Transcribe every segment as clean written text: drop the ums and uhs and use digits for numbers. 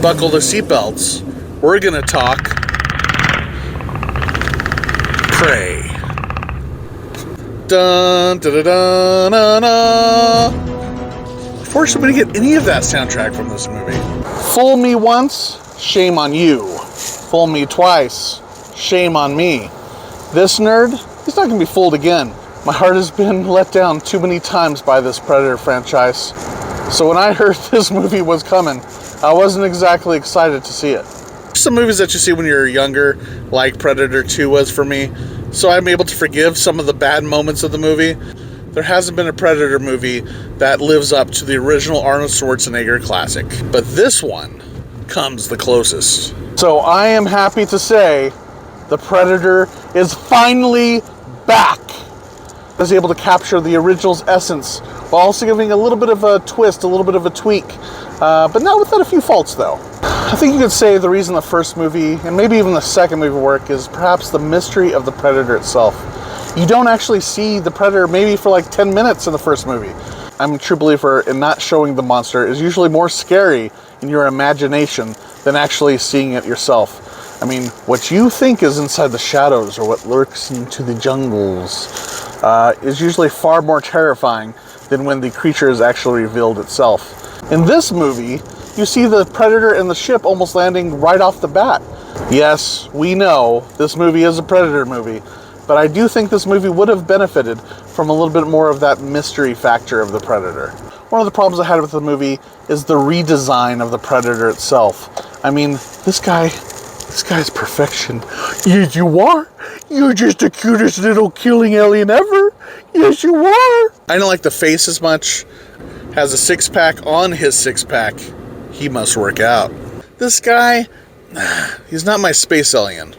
buckle the seatbelts. We're gonna talk Prey. Dun, da, da, da, da, da. Unfortunately, we didn't get any of that soundtrack from this movie. Fool me once, shame on you. Fool me twice, shame on me. This nerd, he's not gonna be fooled again. My heart has been let down too many times by this Predator franchise. So when I heard this movie was coming, I wasn't exactly excited to see it. Some movies that you see when you're younger, like Predator 2 was for me, so I'm able to forgive some of the bad moments of the movie. There hasn't been a Predator movie that lives up to the original Arnold Schwarzenegger classic, but this one comes the closest. So I am happy to say the Predator is finally back. I was able to capture the original's essence while also giving a little bit of a twist, a little bit of a tweak, but not without a few faults though. I think you could say the reason the first movie, and maybe even the second movie work, is perhaps the mystery of the Predator itself. You don't actually see the Predator maybe for like 10 minutes in the first movie. I'm a true believer in not showing the monster is usually more scary in your imagination than actually seeing it yourself. I mean, what you think is inside the shadows or what lurks into the jungles is usually far more terrifying than when the creature is actually revealed itself. In this movie, you see the Predator and the ship almost landing right off the bat. Yes, we know this movie is a Predator movie, but I do think this movie would have benefited from a little bit more of that mystery factor of the Predator. One of the problems I had with the movie is the redesign of the Predator itself. I mean, this guy's perfection. Yes, you are. You're just the cutest little killing alien ever. Yes, you are. I don't like the face as much. Has a six-pack on his six-pack. He must work out. This guy, he's not my space alien.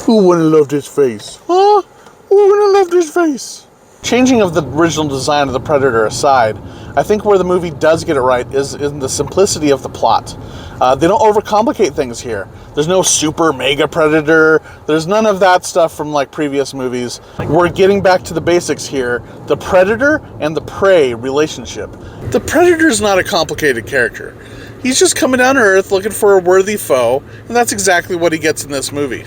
Who wouldn't love this face? Huh? Who wouldn't love this face? Changing of the original design of the Predator aside, I think where the movie does get it right is in the simplicity of the plot. They don't overcomplicate things here. There's no super mega Predator. There's none of that stuff from like previous movies. We're getting back to the basics here. The Predator and the prey relationship. The Predator's not a complicated character. He's just coming down to Earth looking for a worthy foe, and that's exactly what he gets in this movie.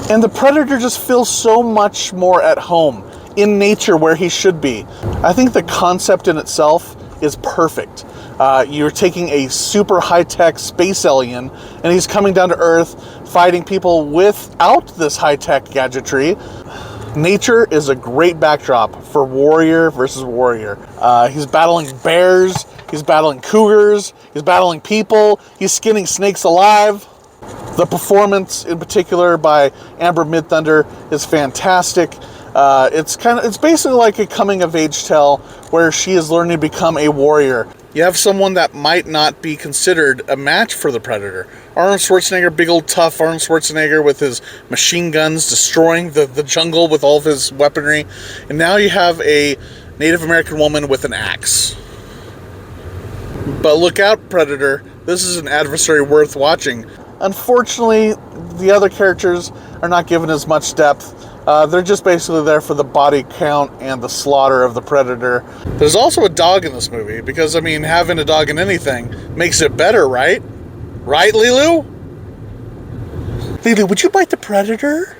And the Predator just feels so much more at home, in nature where he should be. I think the concept in itself is perfect. You're taking a super high-tech space alien, and he's coming down to Earth, fighting people without this high-tech gadgetry. Nature is a great backdrop for warrior versus warrior. He's battling bears, he's battling cougars, he's battling people, he's skinning snakes alive. The performance, in particular, by Amber Midthunder is fantastic. It's basically like a coming-of-age tale where she is learning to become a warrior. You have someone that might not be considered a match for the Predator. Arnold Schwarzenegger, big old tough Arnold Schwarzenegger with his machine guns destroying the jungle with all of his weaponry. And now you have a Native American woman with an axe. But look out, Predator. This is an adversary worth watching. Unfortunately, the other characters are not given as much depth. They're just basically there for the body count and the slaughter of the Predator. There's also a dog in this movie, because, I mean, having a dog in anything makes it better, right? Right, Lilu? Lilu, would you bite the Predator?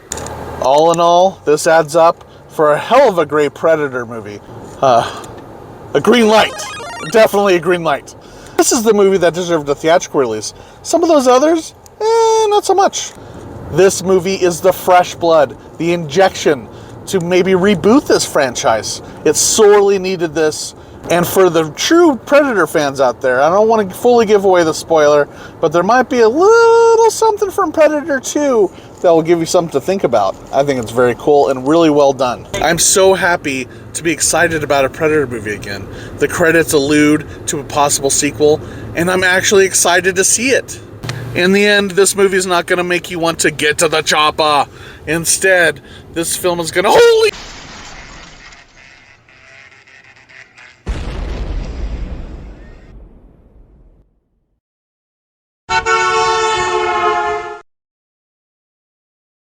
All in all, this adds up for a hell of a great Predator movie. A green light. Definitely a green light. This is the movie that deserved a theatrical release. Some of those others, not so much. This movie is the fresh blood, the injection to maybe reboot this franchise. It sorely needed this. And for the true Predator fans out there, I don't want to fully give away the spoiler, but there might be a little something from Predator 2 that will give you something to think about. I think it's very cool and really well done. I'm so happy to be excited about a Predator movie again. The credits allude to a possible sequel, and I'm actually excited to see it. In the end, this movie is not going to make you want to get to the CHOPPA. Instead, this film is going to... Holy